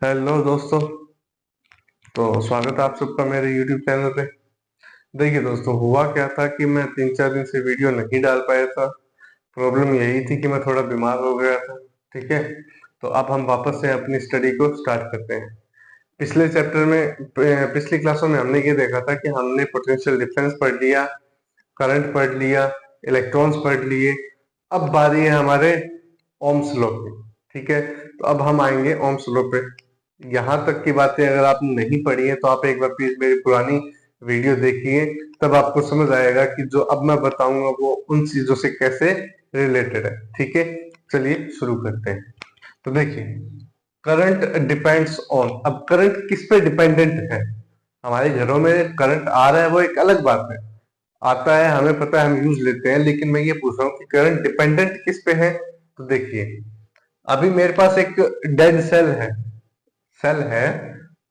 Hello दोस्तों। तो स्वागत है आप सबका मेरे YouTube चैनल पे। देखिए दोस्तों, हुआ क्या था कि मैं 3-4 दिन से वीडियो नहीं डाल पाया था। प्रॉब्लम यही थी कि मैं थोड़ा बीमार हो गया था। ठीक है, तो अब हम वापस से अपनी स्टडी को स्टार्ट करते हैं। पिछले चैप्टर में पिछली क्लासों में हमने ये देखा था कि हमने पोटेंशियल डिफरेंस पढ़ लिया, करंट पढ़ लिया, इलेक्ट्रॉन्स पढ़ लिए। अब बारी है हमारे ओम्स लॉ की। ठीक है, तो अब हम आएंगे ओम्स लॉ पे। यहाँ तक की बातें अगर आपने नहीं पढ़ी है तो आप एक बार प्लीज मेरी पुरानी वीडियो देखिए, तब आपको समझ आएगा कि जो अब मैं बताऊंगा वो उन चीजों से कैसे रिलेटेड है। ठीक है, चलिए शुरू करते हैं। तो देखिए, करंट डिपेंड्स ऑन। अब करंट किस पे डिपेंडेंट है? हमारे घरों में करंट आ रहा है वो एक अलग बात है, आता है हमें पता है, हम यूज लेते हैं, लेकिन मैं ये पूछ रहा हूँ कि करंट डिपेंडेंट किस पे है। तो देखिए, अभी मेरे पास एक डेड सेल है,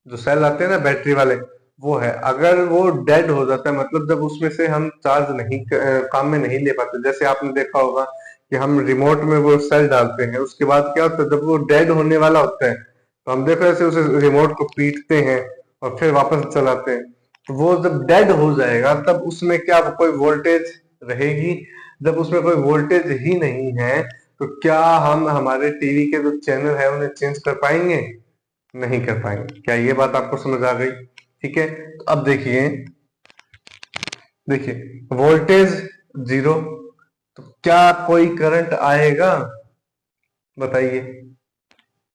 जो सेल आते हैं ना बैटरी वाले, वो है। अगर वो डेड हो जाता है, मतलब जब उसमें से हम चार्ज नहीं काम में नहीं ले पाते, जैसे आपने देखा होगा कि हम रिमोट में वो सेल डालते हैं, उसके बाद क्या होता है, जब वो डेड होने वाला होता है तो हम देखो ऐसे उसे रिमोट को पीटते हैं और फिर वापस चलाते हैं। तो वो जब डेड हो जाएगा तब उसमें क्या कोई वोल्टेज रहेगी? जब उसमें कोई वोल्टेज ही नहीं है तो क्या हम हमारे टीवी के जो चैनल है उन्हें चेंज कर पाएंगे? नहीं कर पाएंगे। क्या ये बात आपको समझ आ गई? ठीक है, तो अब देखिए, वोल्टेज जीरो, तो क्या कोई करंट आएगा? बताइए।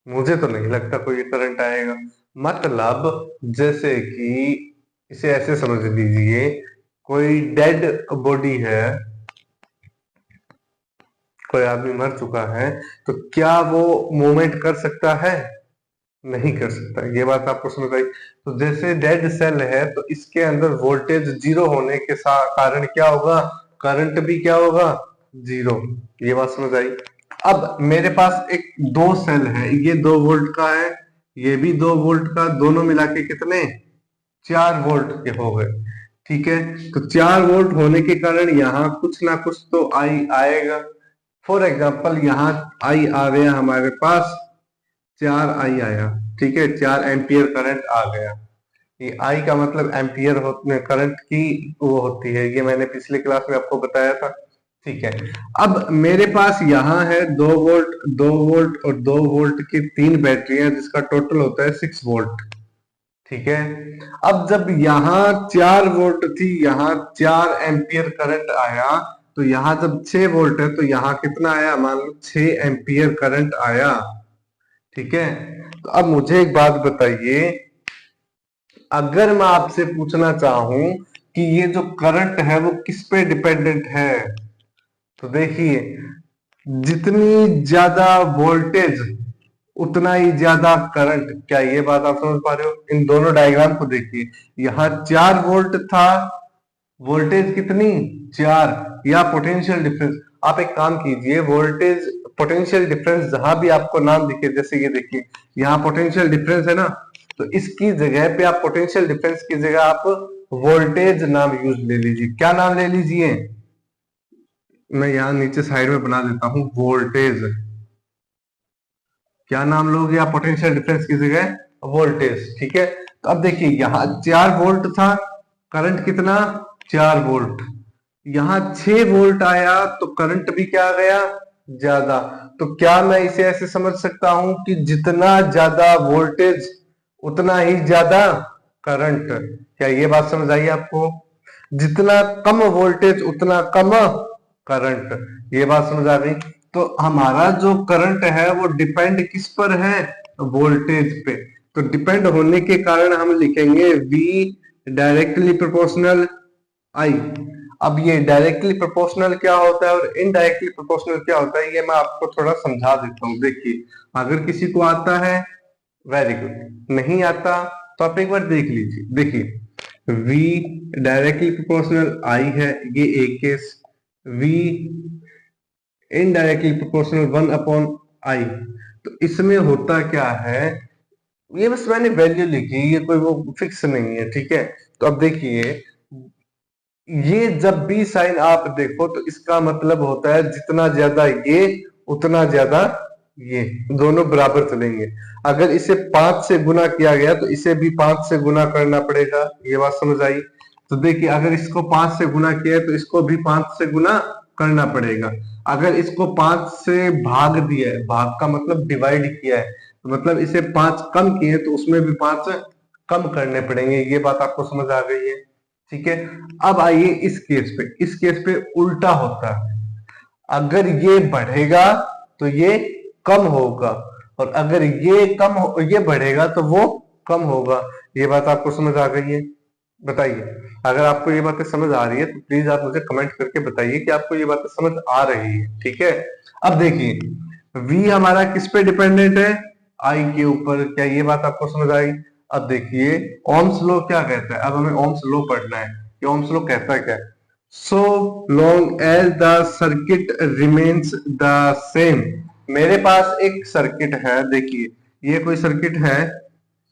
मुझे तो नहीं लगता कोई करंट आएगा। मतलब जैसे कि इसे ऐसे समझ लीजिए, कोई डेड बॉडी है, कोई आदमी मर चुका है, तो क्या वो मूवमेंट कर सकता है? नहीं कर सकता। ये बात आपको समझ आई? तो जैसे डेड सेल है तो इसके अंदर वोल्टेज जीरो होने के कारण क्या होगा? करंट भी क्या होगा? जीरो। ये बात समझ आई? अब मेरे पास एक दो सेल है, ये 2 वोल्ट का है, ये भी 2 वोल्ट का, दोनों मिला के कितने? 4 वोल्ट के हो गए। ठीक है, तो 4 वोल्ट होने के कारण यहाँ कुछ ना कुछ तो आई आएगा। फॉर एग्जाम्पल यहाँ आई आ गया हमारे पास, 4 आई आया। ठीक है, 4 एम्पियर करंट आ गया। ये आई का मतलब एम्पियर करंट की वो होती है, ये मैंने पिछले क्लास में आपको बताया था। ठीक है, अब मेरे पास यहाँ है 2 वोल्ट, 2 वोल्ट और 2 वोल्ट की 3 बैटरियां, जिसका टोटल होता है 6 वोल्ट। ठीक है, अब जब यहाँ 4 वोल्ट थी, यहाँ 4 एम्पियर करंट आया, तो यहाँ जब 6 वोल्ट है तो यहाँ कितना आया? मान लो 6 एम्पियर करंट आया। ठीक है, तो अब मुझे एक बात बताइए, अगर मैं आपसे पूछना चाहूं कि ये जो करंट है वो किस पे डिपेंडेंट है, तो देखिए, जितनी ज्यादा वोल्टेज उतना ही ज्यादा करंट। क्या ये बात आप समझ पा रहे हो? इन दोनों डायग्राम को देखिए, यहाँ 4 वोल्ट था, वोल्टेज कितनी? 4, या पोटेंशियल डिफरेंस। आप एक काम कीजिए, वोल्टेज पोटेंशियल डिफरेंस जहां भी आपको नाम दिखे, जैसे ये देखिए यहाँ पोटेंशियल डिफरेंस है ना, तो इसकी जगह पे आप पोटेंशियल डिफरेंस की जगह आप वोल्टेज नाम यूज ले लीजिए। क्या नाम ले लीजिए? मैं यहाँ नीचे साइड में बना देता हूं, वोल्टेज। क्या नाम लोगे आप पोटेंशियल डिफरेंस की जगह? वोल्टेज। ठीक है, तो अब देखिए यहाँ 4 वोल्ट था, करंट कितना? 4 वोल्ट। यहाँ 6 वोल्ट आया तो करंट भी क्या आ गया? ज्यादा। तो क्या मैं इसे ऐसे समझ सकता हूं कि जितना ज्यादा वोल्टेज उतना ही ज्यादा करंट? क्या ये बात समझ आई आपको? जितना कम वोल्टेज उतना कम करंट। ये बात समझ आ गई? तो हमारा जो करंट है वो डिपेंड किस पर है? वोल्टेज पे। तो डिपेंड होने के कारण हम लिखेंगे V डायरेक्टली प्रोपोर्शनल I। अब ये डायरेक्टली प्रोपोर्शनल क्या होता है और इनडायरेक्टली प्रोपोर्शनल क्या होता है, ये मैं आपको थोड़ा समझा देता हूँ। देखिए, अगर किसी को आता है वेरी गुड, नहीं आता तो आप एक बार देख लीजिए। देखिए, V डायरेक्टली प्रोपोर्शनल I है, ये एक case. V indirectly proportional 1/I। तो इसमें होता क्या है, ये बस मैंने वैल्यू लिखी, ये कोई वो फिक्स नहीं है। ठीक है, तो अब देखिए, ये जब भी साइन आप देखो तो इसका मतलब होता है जितना ज्यादा ये उतना ज्यादा ये दोनों बराबर चलेंगे। अगर इसे 5 से गुना किया गया तो इसे भी 5 से गुना करना पड़ेगा। ये बात समझ आई? तो देखिए, अगर इसको 5 से गुना किया है तो इसको भी 5 से गुना करना पड़ेगा। अगर इसको 5 से भाग दिया है, भाग का मतलब डिवाइड किया है, तो मतलब इसे 5 कम किए तो उसमें भी 5 कम करने पड़ेंगे। ये बात आपको समझ आ गई है? ठीक है। अब आइए इस केस पे। इस केस पे उल्टा होता है, अगर ये बढ़ेगा तो ये कम होगा, और अगर ये बढ़ेगा तो वो कम होगा। ये बात आपको समझ आ गई है? बताइए, अगर आपको ये बातें समझ आ रही है तो प्लीज आप मुझे कमेंट करके बताइए कि आपको ये बातें समझ आ रही है। ठीक है। अब देखिए, v हमारा किस पे डिपेंडेंट है? I के ऊपर। क्या ये बात आपको समझ आई? अब देखिए, ओम्स लॉ क्या कहता है? अब हमें ओम्स लॉ पढ़ना है कि ओम्स लॉ कहता है क्या? So long as the circuit remains the same। मेरे पास एक सर्किट है, देखिए ये कोई सर्किट है,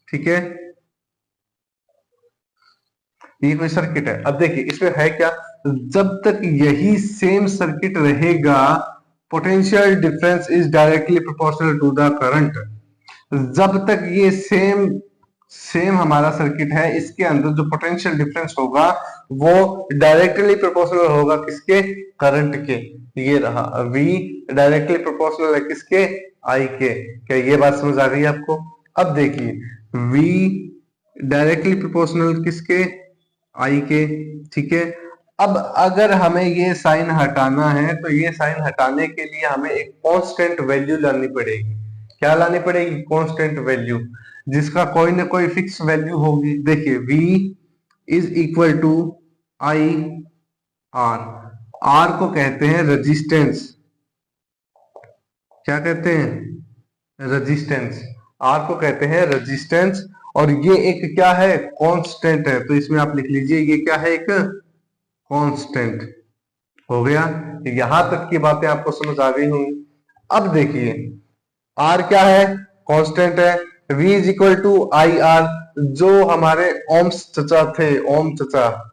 ठीक है, ये कोई सर्किट है। अब देखिए इसमें है क्या, जब तक यही सेम सर्किट रहेगा, potential difference is directly proportional to the current. जब तक ये सेम सेम हमारा सर्किट है, इसके अंदर जो पोटेंशियल डिफरेंस होगा वो डायरेक्टली प्रोपोर्शनल होगा किसके? करंट के। ये रहा V डायरेक्टली प्रोपोर्शनल है किसके? I के। क्या ये बात समझ आ रही है आपको? अब देखिए, V डायरेक्टली प्रोपोर्शनल किसके? I के। ठीक है। अब अगर हमें ये साइन हटाना है तो ये साइन हटाने के लिए हमें एक कांस्टेंट वैल्यू लानी पड़ेगी। क्या लानी पड़ेगी? कांस्टेंट वैल्यू, जिसका कोई ना कोई फिक्स वैल्यू होगी। देखिए, V is equal to I R। R को कहते हैं रेजिस्टेंस। क्या कहते हैं? रेजिस्टेंस। R को कहते हैं रेजिस्टेंस, और ये एक क्या है? कांस्टेंट है। तो इसमें आप लिख लीजिए, ये क्या है? एक कांस्टेंट। हो गया। यहां तक की बातें आपको समझ आ गई होंगी। अब देखिए, R क्या है? कांस्टेंट है। V is equal to I R. जो हमारे ओम्स चचा थे, ओम चचा,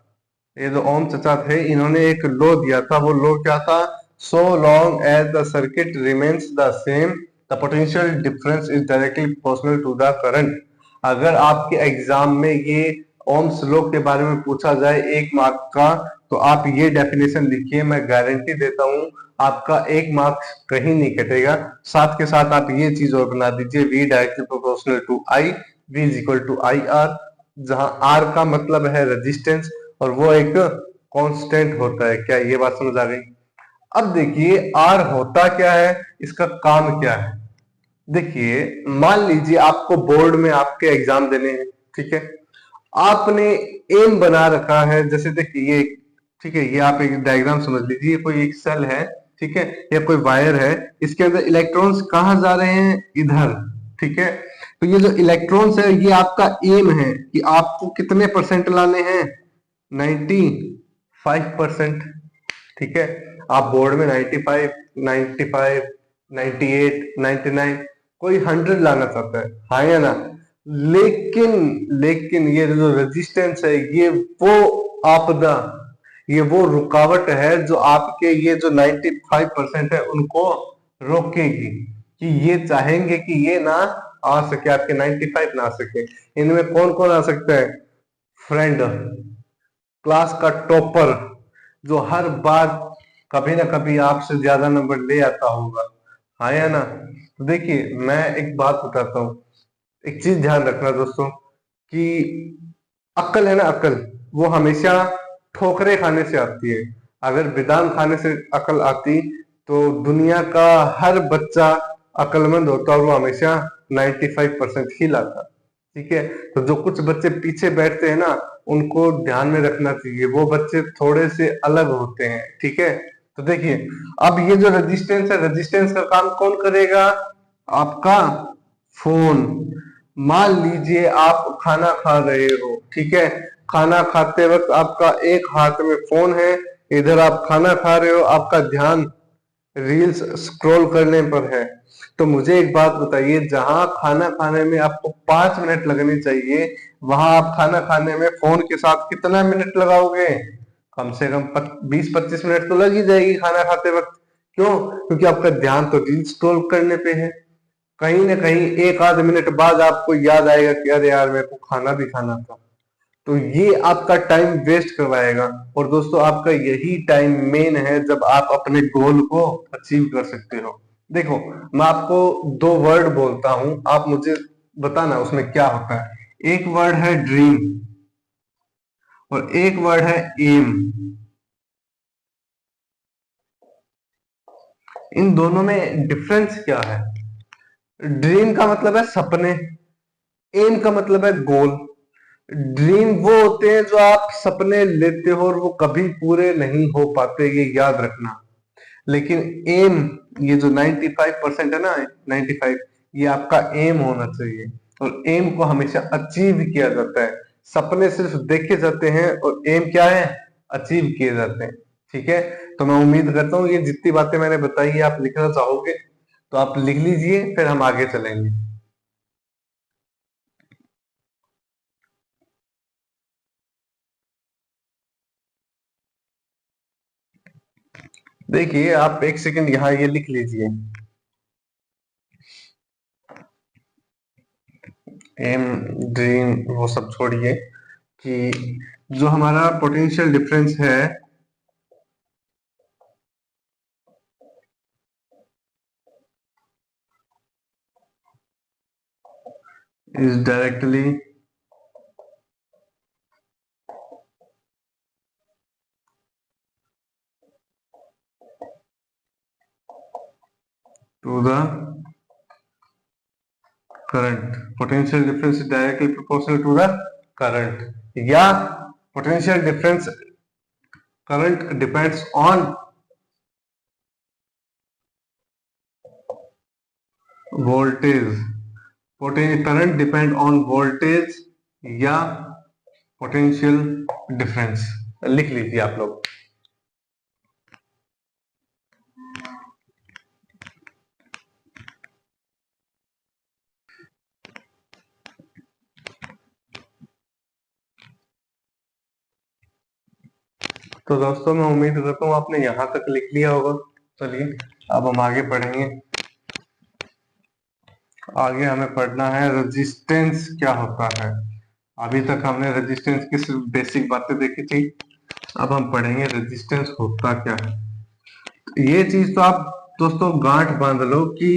ये जो ओम चचा थे, इन्होंने एक लॉ दिया था। वो लॉ क्या था? So long as the circuit remains the same, the potential difference is directly proportional to the current. अगर आपके एग्जाम में ये ओम्स लॉ के बारे में पूछा जाए 1 मार्क का, तो आप ये डेफिनेशन लिखिए, मैं गारंटी देता हूं आपका 1 मार्क्स कहीं नहीं कटेगा। साथ के साथ आप ये चीज और बना दीजिए, V directly proportional to I, V is equal to I R, जहां R का मतलब है रेजिस्टेंस और वो एक कांस्टेंट होता है। क्या ये बात समझ आ गई? अब देखिए, R होता क्या है, इसका काम क्या है? देखिए, मान लीजिए आपको बोर्ड में आपके एग्जाम देने हैं, ठीक है, आपने एम बना रखा है। जैसे देखिए ये, ठीक है, ये आप एक डायग्राम समझ लीजिए, कोई एक सेल है, ठीक है, या कोई वायर है, इसके अंदर इलेक्ट्रॉन्स कहाँ जा रहे हैं? इधर। ठीक है। तो ये जो इलेक्ट्रॉन्स है, ये आपका एम है कि आपको कितने परसेंट लाने हैं? 95%। ठीक है। आप बोर्ड में 95, 95, 98, 99, कोई 100 लाना चाहता है, हाँ या ना? लेकिन लेकिन ये जो रेजिस्टेंस है, ये वो आपदा, ये वो रुकावट है जो आपके ये जो 95% है उनको रोकेगी। कि ये चाहेंगे कि ये ना आ सके, आपके 95 ना आ सके। इनमें कौन कौन आ सकता है? फ्रेंड, क्लास का टॉपर, जो हर बार कभी ना कभी आपसे ज्यादा नंबर ले आता होगा, हाँ या ना? तो देखिए, मैं एक बात बताता हूँ, एक चीज ध्यान रखना दोस्तों, कि अक्ल है ना, अक्ल, वो हमेशा ठोकरे खाने से आती है। अगर बेदाम खाने से अक्ल आती तो दुनिया का हर बच्चा अक्लमंद होता और वो हमेशा 95% ही लाता। ठीक है। तो जो कुछ बच्चे पीछे बैठते हैं ना, उनको ध्यान में रखना चाहिए, वो बच्चे थोड़े से अलग होते हैं। ठीक है। तो देखिए, अब ये जो रेजिस्टेंस है, रेजिस्टेंस का काम कौन करेगा? आपका फोन। मान लीजिए आप खाना खा रहे हो, ठीक है, खाना खाते वक्त आपका एक हाथ में फोन है, इधर आप खाना खा रहे हो, आपका ध्यान रील्स स्क्रॉल करने पर है। तो मुझे एक बात बताइए, जहां खाना खाने में आपको 5 मिनट लगने चाहिए, वहां आप खाना खाने में फोन के साथ कितना मिनट लगाओगे? कम से कम 20-25 मिनट तो लग ही जाएगी खाना खाते वक्त। क्यों? क्योंकि आपका ध्यान तो रील स्क्रॉल करने पे है। कहीं ना कहीं एक आध मिनट बाद आपको याद आएगा कि अरे यार मेरे को खाना भी खाना था। तो ये आपका टाइम वेस्ट करवाएगा। और दोस्तों आपका यही टाइम मेन है जब आप अपने गोल को अचीव कर सकते हो। देखो, मैं आपको दो वर्ड बोलता हूं, आप मुझे बताना उसमें क्या होता है। एक वर्ड है ड्रीम और एक वर्ड है एम। इन दोनों में डिफरेंस क्या है? ड्रीम का मतलब है सपने, एम का मतलब है गोल। ड्रीम वो होते हैं जो आप सपने लेते हो और वो कभी पूरे नहीं हो पाते, ये याद रखना। लेकिन एम, ये जो 95% है ना, 95, ये आपका एम होना चाहिए। और एम को हमेशा अचीव किया जाता है। सपने सिर्फ देखे जाते हैं और एम क्या है? अचीव किए जाते हैं। ठीक है, तो मैं उम्मीद करता हूँ ये जितनी बातें मैंने बताई है आप लिखना चाहोगे, तो आप लिख लीजिए, फिर हम आगे चलेंगे। देखिए, आप एक सेकंड यहाँ ये लिख लीजिए। एम, ड्रीम, वो सब छोड़िए, कि जो हमारा पोटेंशियल डिफरेंस है is directly to the current. Potential difference is directly proportional to the current, या potential difference current depends on voltage. Current depend on voltage या पोटेंशियल डिफरेंस। लिख लीजिए आप लोग। तो दोस्तों मैं उम्मीद करता हूँ आपने यहाँ तक लिख लिया होगा। चलिए अब हम आगे पढ़ेंगे। आगे हमें पढ़ना है रेजिस्टेंस क्या होता है। अभी तक हमने रेजिस्टेंस की सिर्फ बेसिक बातें देखी थी, अब हम पढ़ेंगे रेजिस्टेंस होता क्या है। ये चीज तो आप दोस्तों गांठ बांध लो कि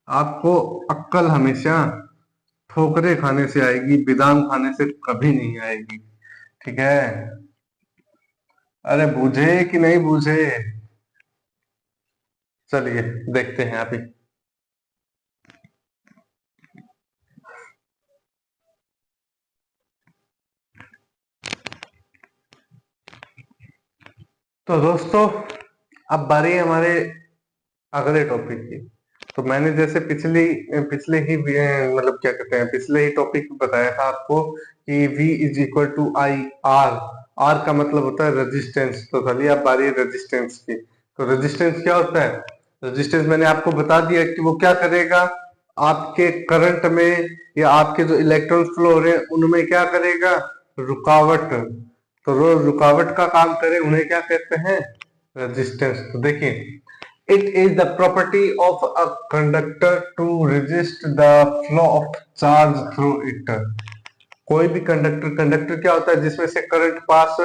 आपको अक्कल हमेशा ठोकरे खाने से आएगी, बेदाम खाने से कभी नहीं आएगी। ठीक है? अरे बूझे कि नहीं बूझे? चलिए देखते हैं अभी। तो दोस्तों अब बारी है हमारे अगले टॉपिक की। तो मैंने जैसे पिछले ही मतलब क्या कहते हैं, पिछले ही टॉपिक बताया था आपको कि V is equal to I R. R का मतलब होता है रेजिस्टेंस। तो चलिए अब बारी है रेजिस्टेंस की। तो रेजिस्टेंस क्या होता है? रेजिस्टेंस मैंने आपको बता दिया कि वो क्या करेगा, आपके करंट में या आपके जो इलेक्ट्रॉन फ्लो हो रहे हैं उनमें क्या करेगा? रुकावट। तो जो रुकावट का काम करे उन्हें क्या कहते हैं? रेजिस्टेंस। तो देखिए, it is the property of a conductor to resist the flow of charge through it। कोई भी कंडक्टर क्या होता है? जिसमें से करंट पास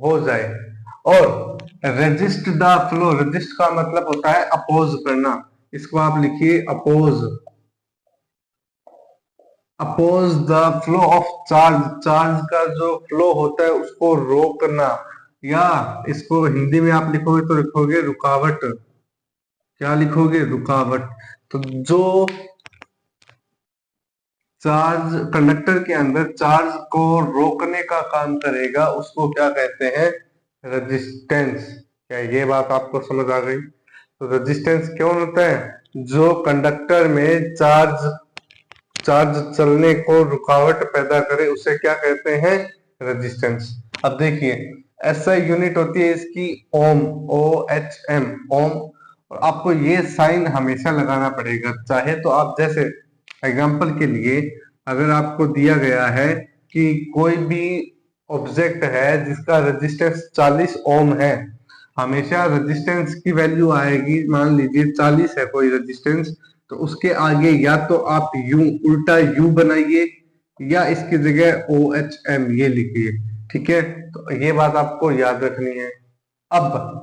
हो जाए। और रेजिस्ट द फ्लो, रेजिस्ट का मतलब होता है अपोज करना। इसको आप लिखिए oppose. Oppose the flow of charge, charge का जो फ्लो होता है उसको रोकना। या इसको हिंदी में आप लिखोगे तो लिखोगे रुकावट। क्या लिखोगे? रुकावट। तो जो चार्ज कंडक्टर के अंदर चार्ज को रोकने का काम करेगा उसको क्या कहते हैं? रेजिस्टेंस। क्या ये बात आपको समझ आ गई? तो रेजिस्टेंस क्यों होता है? जो कंडक्टर में चार्ज चार्ज चलने को रुकावट पैदा करे उसे क्या कहते हैं? रेजिस्टेंस। अब देखिए, एसआई यूनिट होती है इसकी ओम, OHM, ओम। और आपको ये साइन हमेशा लगाना पड़ेगा। चाहे तो आप जैसे एग्जांपल के लिए, अगर आपको दिया गया है कि कोई भी ऑब्जेक्ट है जिसका रेजिस्टेंस 40 ओम है, हमेशा रेजिस्टेंस की वैल्यू आएगी, मान लीजिए 40 है कोई रेजिस्टेंस, तो उसके आगे या तो आप यू उल्टा यू बनाइए या इसकी जगह OHM ये लिखिए। ठीक है, तो ये बात आपको याद रखनी है। अब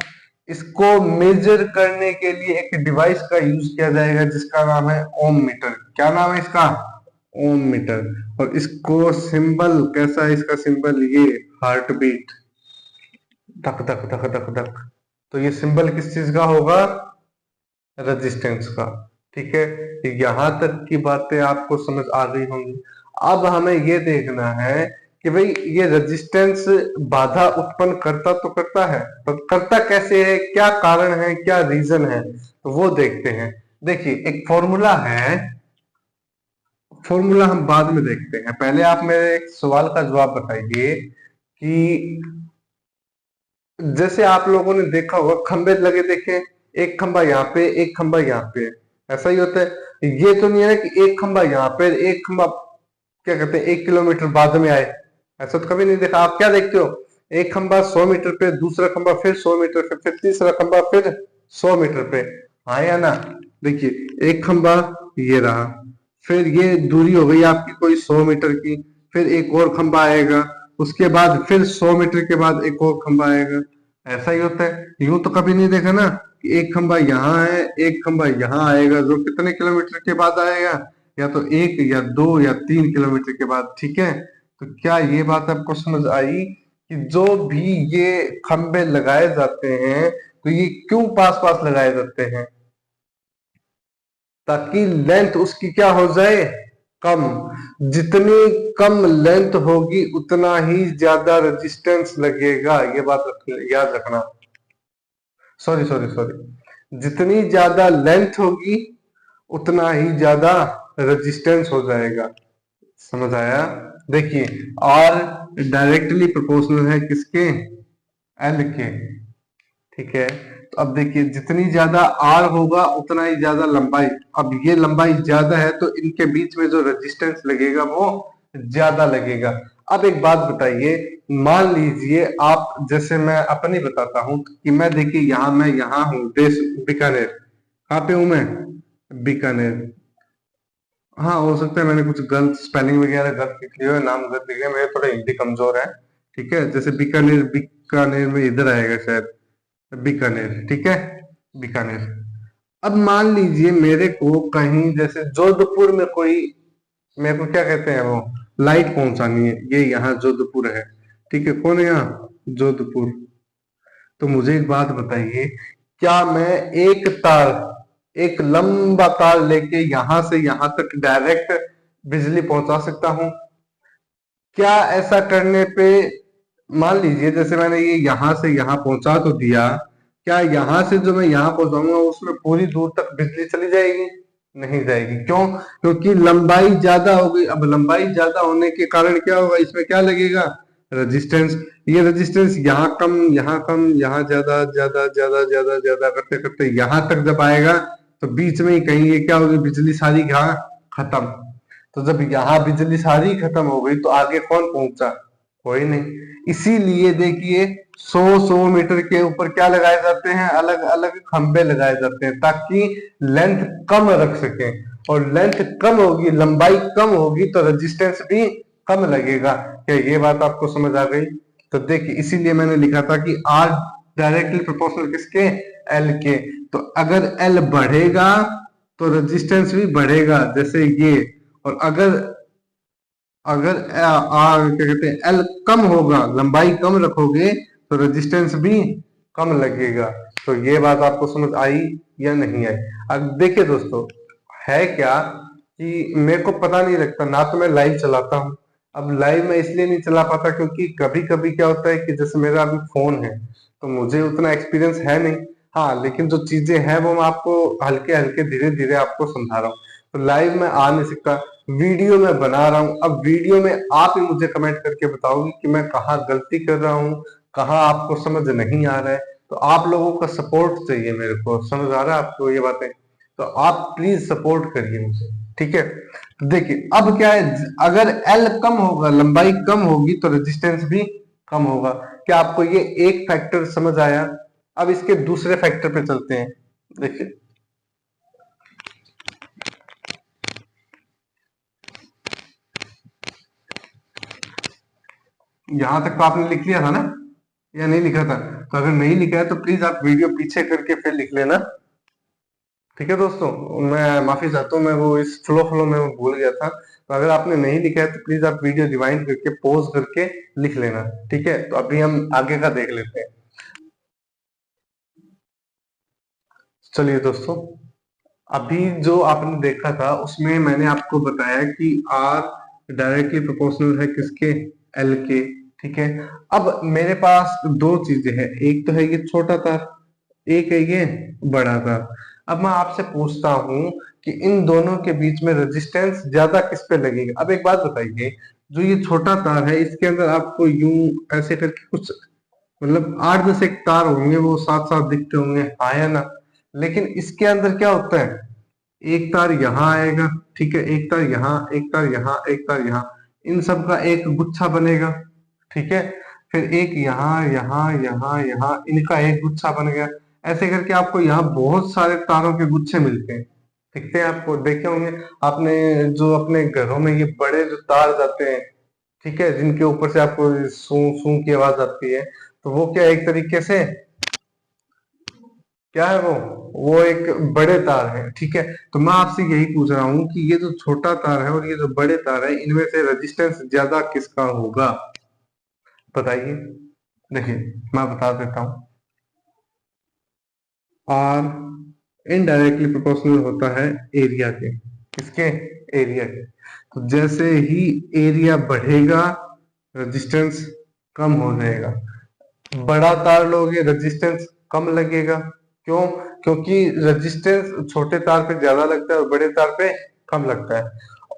इसको मेजर करने के लिए एक डिवाइस का यूज किया जाएगा जिसका नाम है ओम मीटर। क्या नाम है इसका? ओम मीटर। और इसको सिंबल कैसा है? इसका सिंबल ये हार्ट बीट, धक धक धक धक धक। तो ये सिंबल किस चीज का होगा? रेजिस्टेंस का। ठीक है, यहां तक की बातें आपको समझ आ गई होंगी। अब हमें ये देखना है कि भाई ये रेजिस्टेंस बाधा उत्पन्न करता तो करता है, तो करता कैसे है, क्या कारण है, क्या रीजन है, तो वो देखते हैं। देखिए एक फॉर्मूला है, फॉर्मूला हम बाद में देखते हैं, पहले आप मेरे एक सवाल का जवाब बताइए कि जैसे आप लोगों ने देखा होगा खंबे लगे देखे, एक खंबा यहाँ पे एक खंबा यहाँ पे, ऐसा ही होता है। ये तो नहीं है कि एक खंबा यहाँ पे एक खंबा क्या कहते हैं 1 किलोमीटर बाद में आए, ऐसा तो कभी नहीं देखा। आप क्या देखते हो, एक खंबा 100 मीटर पे, दूसरा खंबा फिर 100 मीटर पे, फिर तीसरा खंबा फिर 100 मीटर पे, हाँ या ना? देखिए एक खंबा ये रहा, फिर ये दूरी हो गई आपकी कोई 100 मीटर की, फिर एक और खंबा आएगा, उसके बाद फिर 100 मीटर के बाद एक और खंबा आएगा। ऐसा ही होता है। यूं तो कभी नहीं देखा ना कि एक खंबा यहाँ है एक खंबा यहाँ आएगा, जो कितने किलोमीटर के बाद आएगा, या तो 1 या 2 या 3 किलोमीटर के बाद। ठीक है, तो क्या ये बात आपको समझ आई कि जो भी ये खंबे लगाए जाते हैं तो ये क्यों पास पास लगाए जाते हैं? ताकि लेंथ उसकी क्या हो जाए, कम। जितनी कम लेंथ होगी उतना ही ज्यादा रेजिस्टेंस लगेगा, ये बात याद रखना। सॉरी सॉरी सॉरी, जितनी ज्यादा लेंथ होगी उतना ही ज्यादा रेजिस्टेंस हो जाएगा। समझ आया? देखिए R डायरेक्टली प्रोपोर्शनल है किसके? L के। ठीक है, तो अब देखिए जितनी ज्यादा R होगा उतना ही ज्यादा लंबाई। अब ये लंबाई ज्यादा है तो इनके बीच में जो रेजिस्टेंस लगेगा वो ज्यादा लगेगा। अब एक बात बताइए, मान लीजिए आप, जैसे मैं अपनी बताता हूं कि मैं देखिए यहाँ मैं यहाँ हूँ देश बीकानेर। कहाँ पे हूं मैं? बीकानेर। हाँ हो सकता है मैंने कुछ गलत स्पेलिंग वगैरह गलत लिख लिया है, नाम गलत लिख लिया, मेरे थोड़ा हिंदी कमजोर है। ठीक है, जैसे बीकानेर, बीकानेर में इधर आएगा शायद, बीकानेर। ठीक है, बीकानेर। अब मान लीजिए मेरे को कहीं जैसे जोधपुर में कोई, मेरे को क्या कहते हैं वो, लाइट पहुंचानी है, ये यहाँ जोधपुर है। ठीक है, कौन है यहाँ? जोधपुर। तो मुझे एक बात बताइए, क्या मैं एक तार, एक लंबा तार लेके यहां से यहां तक डायरेक्ट बिजली पहुंचा सकता हूं? क्या ऐसा करने पे, मान लीजिए जैसे मैंने ये यहां से यहां पहुंचा तो दिया, क्या यहां से जो मैं यहां पहुंचाऊंगा उसमें पूरी दूर तक बिजली चली जाएगी? नहीं जाएगी। क्यों? क्योंकि लंबाई ज्यादा हो गई। अब लंबाई ज्यादा होने के कारण क्या होगा, इसमें क्या लगेगा? रेजिस्टेंस। ये रेजिस्टेंस यहाँ कम यहाँ कम यहाँ ज्यादा ज्यादा ज्यादा ज्यादा ज्यादा करते करते यहाँ तक जब आएगा तो बीच में ही कहीं ये क्या होगी, बिजली सारी यहाँ खत्म। तो जब यहाँ बिजली सारी खत्म हो गई तो आगे कौन पहुंचा? कोई नहीं। इसीलिए देखिए 100 मीटर के ऊपर क्या लगाए जाते हैं, अलग अलग खंबे लगाए जाते हैं ताकि लेंथ कम रख सके। और लेंथ कम होगी, लंबाई कम होगी तो रेजिस्टेंस भी कम लगेगा। क्या ये बात आपको समझ आ गई? तो देखिए इसीलिए मैंने लिखा था कि R डायरेक्टली प्रोपोर्शनल किसके? L के। तो अगर L बढ़ेगा तो रेजिस्टेंस भी बढ़ेगा, जैसे ये। और अगर अगर क्या कहते हैं L कम होगा, लंबाई कम रखोगे तो रेजिस्टेंस भी कम लगेगा। तो ये बात आपको समझ आई या नहीं आई? अब देखिए दोस्तों, है क्या कि मेरे को पता नहीं लगता ना, तो मैं लाइव चलाता हूँ। अब लाइव में इसलिए नहीं चला पाता क्योंकि कभी कभी क्या होता है कि जैसे मेरा अभी फोन है तो मुझे उतना एक्सपीरियंस है नहीं। हाँ, लेकिन जो चीजें हैं वो मैं आपको हल्के हल्के धीरे धीरे आपको समझा रहा हूँ। तो लाइव में आ नहीं सकता, वीडियो में बना रहा हूँ। अब वीडियो में आप ही मुझे कमेंट करके बताओगे कि मैं कहाँ गलती कर रहा हूँ, कहाँ आपको समझ नहीं आ रहा है। तो आप लोगों का सपोर्ट चाहिए मेरे को। समझ आ रहा है आपको ये बातें? तो आप प्लीज सपोर्ट करिए मुझे। ठीक है, देखिए अब क्या है, अगर L कम होगा, लंबाई कम होगी तो रेजिस्टेंस भी कम होगा। क्या आपको ये एक फैक्टर समझ आया? अब इसके दूसरे फैक्टर पे चलते हैं। देखिए यहां तक तो आपने लिख लिया था ना, या नहीं लिखा था? तो अगर नहीं लिखा है तो प्लीज आप वीडियो पीछे करके फिर लिख लेना। ठीक है दोस्तों, मैं माफी चाहता हूँ, मैं वो इस फ्लो में वो भूल गया था। तो अगर आपने नहीं लिखा है तो प्लीज आप वीडियो रिवाइंड करके पॉज करके लिख लेना। ठीक है, तो अभी हम आगे का देख लेते हैं। चलिए दोस्तों, अभी जो आपने देखा था उसमें मैंने आपको बताया कि आर डायरेक्टली प्रोपोर्शनल है किसके, एल के। ठीक है, अब मेरे पास दो चीजें हैं, एक तो है ये छोटा तार, एक है ये बड़ा तार। अब मैं आपसे पूछता हूं कि इन दोनों के बीच में रेजिस्टेंस ज्यादा किस पे लगेगा। अब एक बात बताइए, जो ये छोटा तार है इसके अंदर आपको यूं ऐसे करके कुछ मतलब 8-10 एक तार होंगे, वो साथ साथ दिखते होंगे, हाँ या ना? लेकिन इसके अंदर क्या होता है, एक तार यहाँ आएगा, ठीक है, एक तार यहाँ, एक तार यहाँ, एक तार यहाँ, इन सब का एक गुच्छा बनेगा। ठीक है, फिर एक यहाँ यहाँ यहाँ यहाँ, इनका एक गुच्छा बन गया। ऐसे करके आपको यहाँ बहुत सारे तारों के गुच्छे मिलते हैं, दिखते हैं आपको, देखे होंगे आपने, जो अपने घरों में ये बड़े जो तार जाते हैं, ठीक है, जिनके ऊपर से आपको सू सू की आवाज आती है, तो वो क्या एक तरीके से क्या है, वो एक बड़े तार है। ठीक है, तो मैं आपसे यही पूछ रहा हूँ कि ये जो छोटा तार है और ये जो बड़े तार है, इनमें से रेजिस्टेंस ज्यादा किसका होगा, बताइए। देखिए मैं बता देता हूँ, आर इनडायरेक्टली प्रोपोर्शनल होता है एरिया के, किसके, एरिया के। तो जैसे ही एरिया बढ़ेगा रेजिस्टेंस कम हो जाएगा, बड़ा तार लोगे रेजिस्टेंस कम लगेगा। क्यों? क्योंकि रेजिस्टेंस छोटे तार पे ज्यादा लगता है और बड़े तार पे कम लगता है।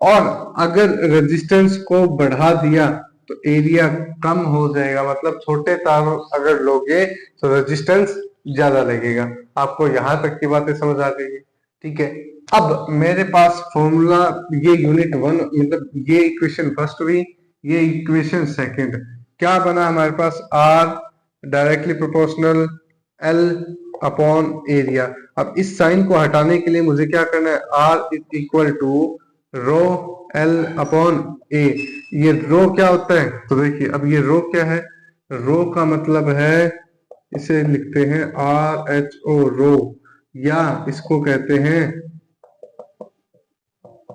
और अगर रेजिस्टेंस को बढ़ा दिया तो एरिया कम हो जाएगा, मतलब छोटे तार अगर लोगे तो रेजिस्टेंस ज्यादा लगेगा। आपको यहां तक की बातें समझ आ गई है? ठीक है, अब मेरे पास फॉर्मूला, ये यूनिट वन, मतलब ये इक्वेशन फर्स्ट हुई, ये इक्वेशन सेकंड, क्या बना हमारे पास, R directly proportional L upon area. अब इस साइन को हटाने के लिए मुझे क्या करना है, R is equal to rho L upon A. ये रो क्या होता है, तो देखिए अब ये रो क्या है, रो का मतलब है, इसे लिखते हैं आर एच ओ रो, या इसको कहते हैं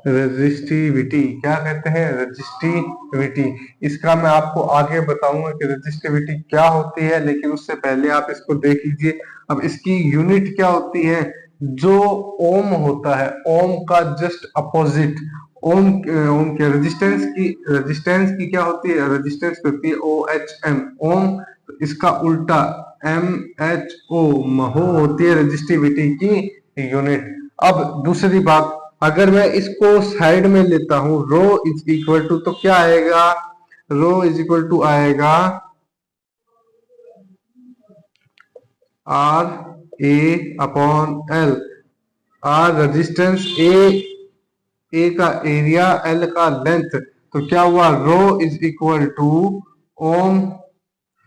रजिस्टिविटी। क्या कहते हैं, रजिस्टिविटी। इसका मैं आपको आगे बताऊंगा कि रजिस्टिविटी क्या होती है, लेकिन उससे पहले आप इसको देख लीजिए। अब इसकी यूनिट क्या होती है, जो ओम होता है, ओम का जस्ट अपोजिट, ओम ओम के रेजिस्टेंस की क्या होती है, रेजिस्टेंस होती है ओ एच एम, ओम। तो इसका उल्टा एम एच ओ, महो होती है रजिस्टिविटी की यूनिट। अब दूसरी बात, अगर मैं इसको साइड में लेता हूं, रो इज इक्वल टू, तो क्या आएगा, रो इज इक्वल टू आएगा R A upon L. R resistance, A का एरिया, एल का लेंथ, तो क्या हुआ, rho is equal to ohm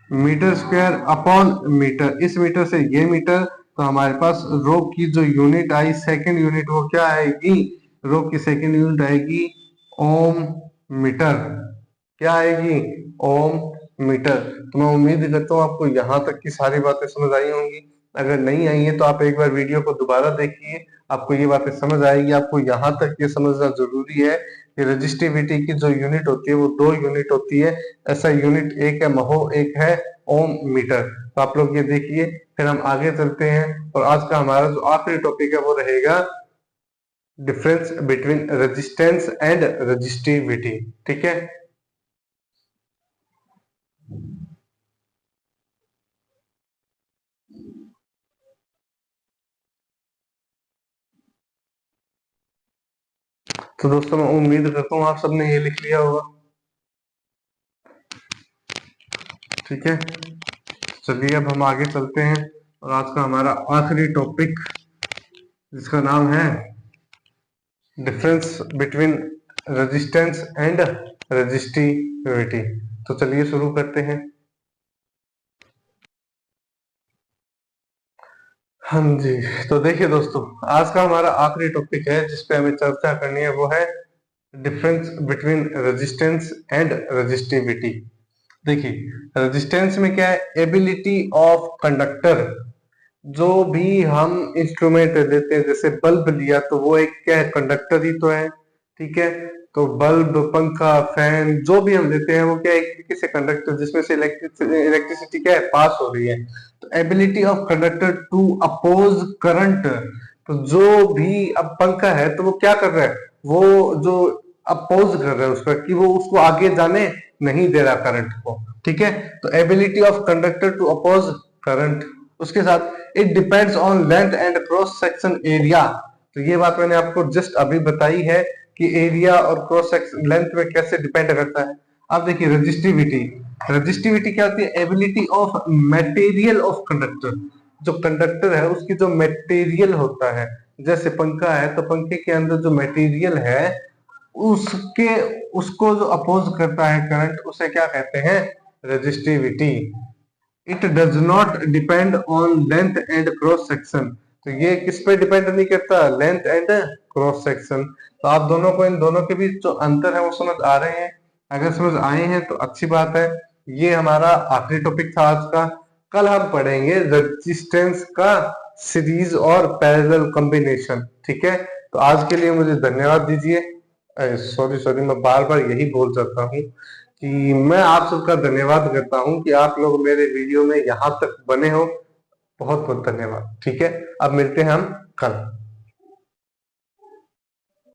metre square upon metre, इस मीटर से ये मीटर, तो हमारे पास रो की जो यूनिट आई सेकंड यूनिट, वो क्या आएगी, रो की सेकंड यूनिट आएगी ओम मीटर। क्या आएगी, ओम मीटर। तो मैं उम्मीद करता हूँ आपको यहाँ तक की सारी बातें समझ आई होंगी। अगर नहीं आई है तो आप एक बार वीडियो को दोबारा देखिए, आपको ये बातें समझ आएगी। आपको यहाँ तक ये समझना जरूरी है कि रजिस्टिविटी की जो यूनिट होती है वो दो यूनिट होती है। ऐसा यूनिट एक है महो, एक है ओम मीटर। तो आप लोग ये देखिए, फिर हम आगे चलते हैं और आज का हमारा जो आखिरी टॉपिक है वो रहेगा difference between resistance and resistivity. ठीक है, तो दोस्तों मैं उम्मीद करता हूँ आप सबने ये लिख लिया होगा। ठीक है, चलिए अब हम आगे चलते हैं और आज का हमारा आखिरी टॉपिक, जिसका नाम है difference between resistance and resistivity. तो चलिए शुरू करते हैं। हाँ जी, तो देखिए दोस्तों, आज का हमारा आखिरी टॉपिक है जिस पे हमें चर्चा करनी है, वो है difference between resistance and resistivity. देखिए, रेजिस्टेंस में क्या है, एबिलिटी ऑफ कंडक्टर, जो भी हम इंस्ट्रूमेंट लेते हैं, जैसे बल्ब लिया तो वो एक क्या है, कंडक्टर ही तो है, ठीक है। तो बल्ब, पंखा, फैन जो भी हम लेते हैं वो क्या है, एक तरीके से कंडक्टर, जिसमें से इलेक्ट्रिसिटी क्या है, पास हो रही है। तो ability of conductor to oppose current, तो जो भी अब पंखा है तो वो क्या कर रहा है, वो जो अपोज कर रहा है उसका, कि वो उसको आगे जाने नहीं दे रहा करंट को, ठीक है। तो ability of conductor to oppose current, उसके साथ it depends on length and cross section area. तो ये बात मैंने आपको जस्ट अभी बताई है कि एरिया और क्रॉस सेक्शन लेंथ में कैसे डिपेंड करता है। अब देखिए रजिस्टिविटी, रजिस्टिविटी क्या होती है, ability of material of conductor, जो कंडक्टर है उसकी जो मटेरियल होता है, जैसे पंखा है तो पंखे के अंदर जो मटेरियल है उसके उसको जो अपोज करता है करंट, उसे क्या कहते हैं, resistivity. It does not depend on length and cross section, तो ये किस पे डिपेंड नहीं करता, लेंथ एंड क्रॉस सेक्शन। तो आप दोनों को, इन दोनों के बीच जो अंतर है वो समझ आ रहे हैं? अगर समझ आए हैं तो अच्छी बात है। ये हमारा आखिरी टॉपिक था आज का। कल हम पढ़ेंगे रेजिस्टेंस का सीरीज और पैरेलल कॉम्बिनेशन, ठीक है। तो आज के लिए मुझे धन्यवाद दीजिए। सॉरी सॉरी, मैं बार बार यही बोल जाता हूँ कि मैं आप सबका धन्यवाद करता हूँ कि आप लोग मेरे वीडियो में यहाँ तक बने हो। बहुत बहुत धन्यवाद, ठीक है। अब मिलते हैं हम कल।